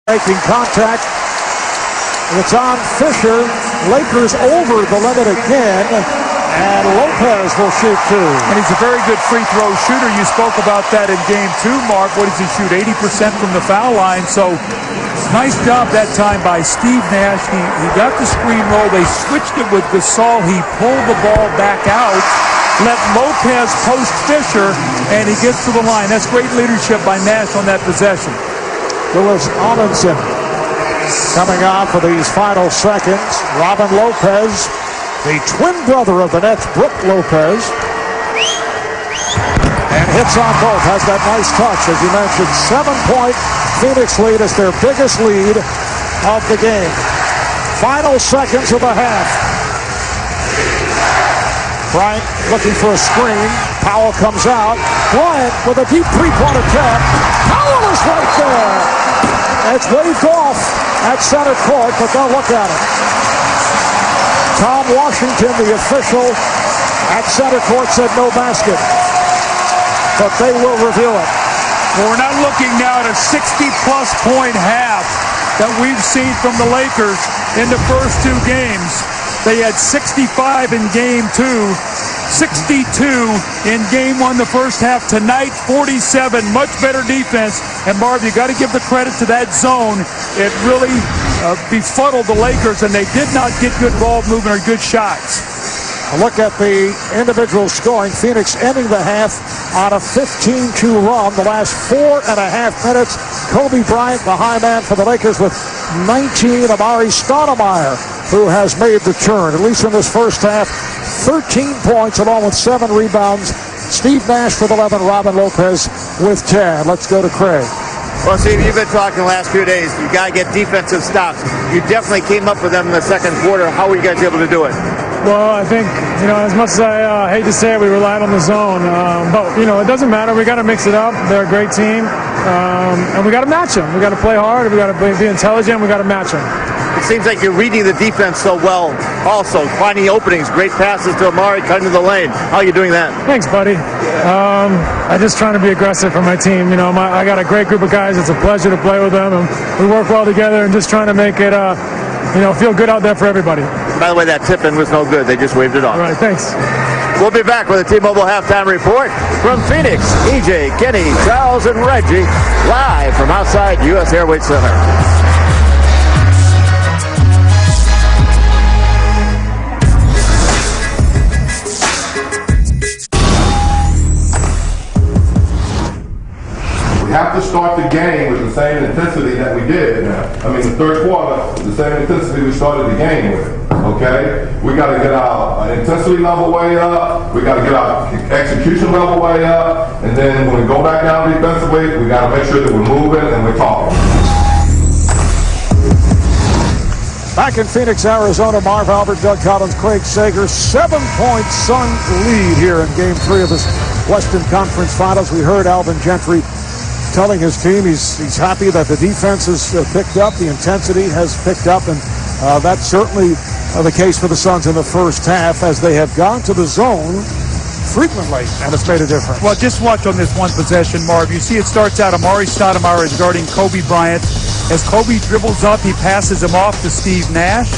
Making contact. It's on Fisher. Lakers over the limit again. And Lopez will shoot two. And he's a very good free throw shooter. You spoke about that in game 2, Mark. What does he shoot? 80% from the foul line. So nice job that time by Steve Nash. He got the screen roll. They switched it with Gasol. He pulled the ball back out. Let Lopez post Fisher, and he gets to the line. That's great leadership by Nash on that possession. Louis Amundsen coming on for these final seconds. Robin Lopez, the twin brother of the Nets, Brook Lopez. And hits on both. Has that nice touch, as you mentioned. 7-point Phoenix lead is their biggest lead of the game. Final seconds of the half. Bryant looking for a screen. Powell comes out. Bryant with a deep three-point attempt. Powell is right there. It's waved off at center court, but they'll look at it. Tom Washington, the official at center court, said no basket. But they will review it. Well, we're not looking now at a 60-plus point half that we've seen from the Lakers in the first 2 games. They had 65 in game 2, 62 in game 1 the first half. Tonight, 47. Much better defense. And Marv, you got to give the credit to that zone. It really befuddled the Lakers, and they did not get good ball movement or good shots. A look at the individual scoring. Phoenix ending the half on a 15-2 run. The last 4.5 minutes. Kobe Bryant, the high man for the Lakers, with 19. Amari Stoudemire, who has made the turn, at least in this first half. 13 points along with 7 rebounds. Steve Nash with 11, Robin Lopez with 10. Let's go to Craig. Well, Steve, you've been talking the last few days. You got to get defensive stops. You definitely came up with them in the second quarter. How were you guys able to do it? Well, I think, as much as I hate to say it, we relied on the zone. But, it doesn't matter. We got to mix it up. They're a great team. And we got to match them. We got to play hard. We got to be intelligent. We got to match them. It seems like you're reading the defense so well also. Finding openings, great passes to Amari, cutting to the lane. How are you doing that? Thanks, buddy. I'm just trying to be aggressive for my team. I got a great group of guys. It's a pleasure to play with them. And we work well together and just trying to make it, feel good out there for everybody. By the way, that tip-in was no good. They just waved it off. All right, thanks. We'll be back with a T-Mobile Halftime Report from Phoenix. EJ, Kenny, Charles, and Reggie, live from outside U.S. Airways Center. We have to start the game with the same intensity that we did. The third quarter, the same intensity we started the game with. Okay? We got to get our intensity level way up. We got to get our execution level way up. And then when we go back down defensively, we got to make sure that we're moving and we're talking. Back in Phoenix, Arizona, Marv Albert, Doug Collins, Craig Sager. 7-point Sun lead here in Game 3 of this Western Conference Finals. We heard Alvin Gentry telling his team he's happy that the defense has picked up, the intensity has picked up, and that's certainly the case for the Suns in the first half as they have gone to the zone frequently, and it's made a difference. Well, just watch on this one possession, Marv. You see it starts out, Amari Stoudemire is guarding Kobe Bryant. As Kobe dribbles up, he passes him off to Steve Nash.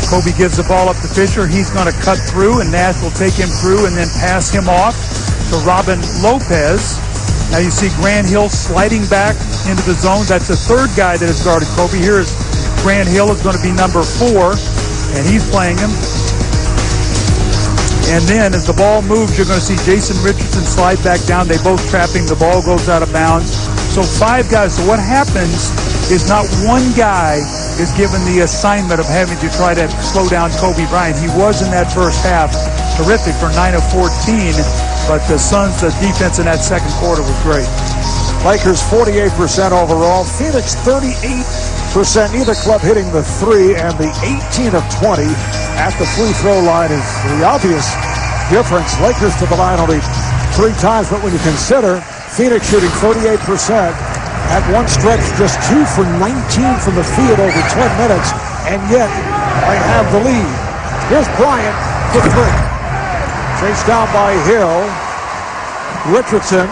Kobe gives the ball up to Fisher. He's going to cut through, and Nash will take him through and then pass him off to Robin Lopez. Now you see Grant Hill sliding back into the zone. That's the third guy that has guarded Kobe. Here is Grant Hill is going to be number 4, and he's playing him. And then as the ball moves, you're going to see Jason Richardson slide back down. They both trap him. The ball goes out of bounds. So 5 guys. So what happens is not one guy is given the assignment of having to try to slow down Kobe Bryant. He was in that first half terrific for 9 of 14. But the Suns' defense in that second quarter was great. Lakers 48% overall. Phoenix 38%. Neither club hitting the 3, and the 18 of 20 at the free throw line is the obvious difference. Lakers to the line only 3 times, but when you consider Phoenix shooting 38%, at one stretch just 2 for 19 from the field over 10 minutes, and yet they have the lead. Here's Bryant for 3. Chased down by Hill. Richardson.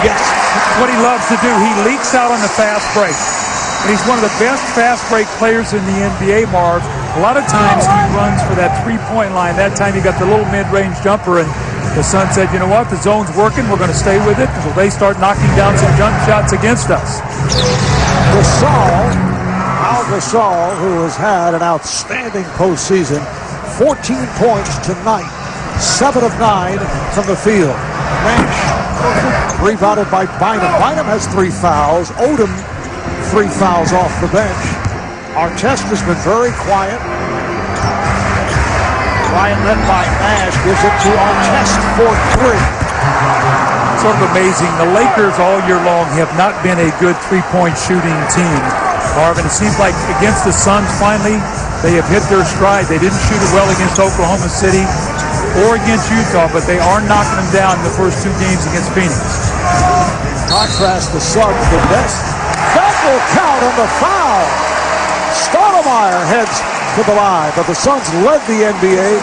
Yes, what he loves to do. He leaks out on the fast break. And he's one of the best fast break players in the NBA, Marv. A lot of times he runs for that three-point line. That time he got the little mid-range jumper, and the Suns said, you know what, the zone's working. We're going to stay with it until they start knocking down some jump shots against us. Al Gasol, who has had an outstanding postseason, 14 points tonight, 7 of 9 from the field. Nash rebounded by Bynum. Bynum has 3 fouls. Odom 3 fouls off the bench. Artest has been very quiet. Bryant led by Nash, gives it to Artest for 3. Sort of amazing. The Lakers all year long have not been a good three-point shooting team. Marvin, it seems like against the Suns, finally, they have hit their stride. They didn't shoot it well against Oklahoma City or against Utah, but they are knocking them down in the first 2 games against Phoenix. In contrast, the Suns, the best. That will count on the foul. Stoudemire heads to the line, but the Suns led the NBA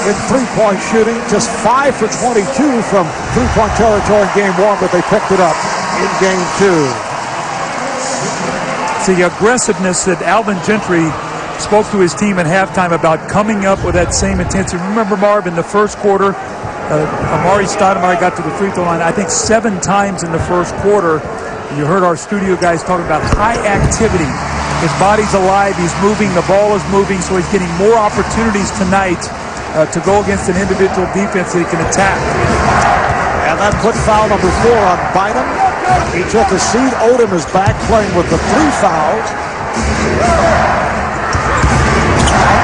in three-point shooting, just 5 for 22 from three-point territory in Game 1, but they picked it up in Game 2. It's the aggressiveness that Alvin Gentry spoke to his team at halftime about coming up with that same intensity. Remember, Marv, in the first quarter, Amari Stoudemire got to the free throw line, I think 7 times in the first quarter. You heard our studio guys talking about high activity. His body's alive, he's moving, the ball is moving, so he's getting more opportunities tonight to go against an individual defense that he can attack. And that put foul number 4 on Bynum. He took a seat. Odom is back playing with the 3 fouls.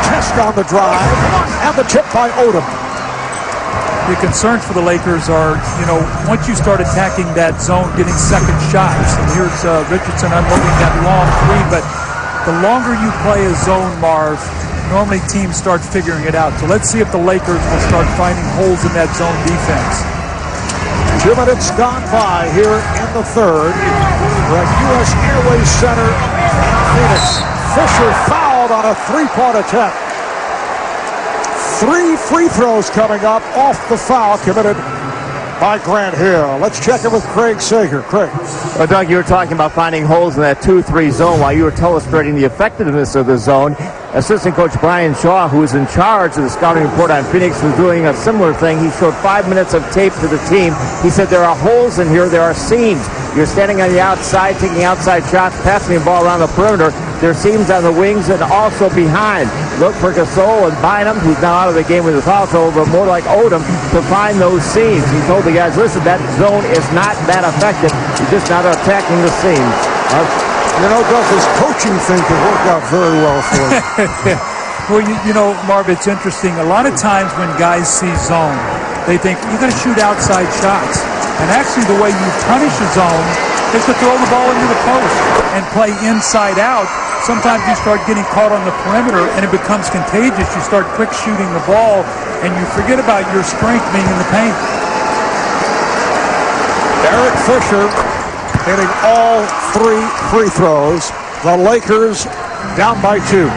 Test on the drive, and the tip by Odom. The concerns for the Lakers are, once you start attacking that zone, getting second shots. And here's Richardson unloading that long 3, but the longer you play a zone, Marv, normally teams start figuring it out. So let's see if the Lakers will start finding holes in that zone defense. 2 minutes gone by here in the third. We're at U.S. Airways Center, Phoenix. Fisher fouled on a 3-point attempt. 3 free throws coming up off the foul committed by Grant Hill. Let's check in with Craig Sager. Craig. Well, Doug, you were talking about finding holes in that 2-3 zone while you were illustrating the effectiveness of the zone. Assistant coach Brian Shaw, who is in charge of the scouting report on Phoenix, was doing a similar thing. He showed 5 minutes of tape to the team. He said there are holes in here, there are seams. You're standing on the outside, taking outside shots, passing the ball around the perimeter. There are seams on the wings and also behind. Look for Gasol and Bynum, who's now out of the game with the foul trouble, but more like Odom, to find those seams. He told the guys, listen, that zone is not that effective. You're just not attacking the seams. Doug, his coaching thing can work out very well for him. Well, Marv, it's interesting. A lot of times when guys see zone, they think, you're going to shoot outside shots. And actually the way you punish a zone is to throw the ball into the post and play inside out. Sometimes you start getting caught on the perimeter and it becomes contagious. You start quick shooting the ball and you forget about your strength being in the paint. Derek Fisher hitting all 3 free throws. The Lakers down by 2.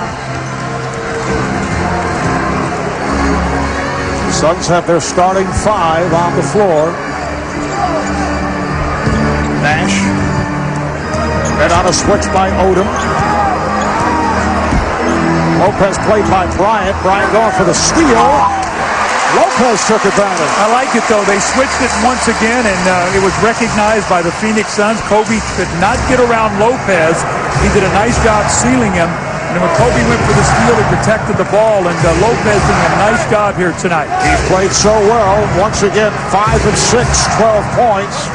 The Suns have their starting 5 on the floor. Nash. And on a switch by Odom. Lopez played by Bryant. Bryant going for the steal. Lopez took advantage. I like it, though. They switched it once again, and it was recognized by the Phoenix Suns. Kobe could not get around Lopez. He did a nice job sealing him. And when Kobe went for the steal, he protected the ball, and Lopez doing a nice job here tonight. He played so well. Once again, 5 of 6, 12 points.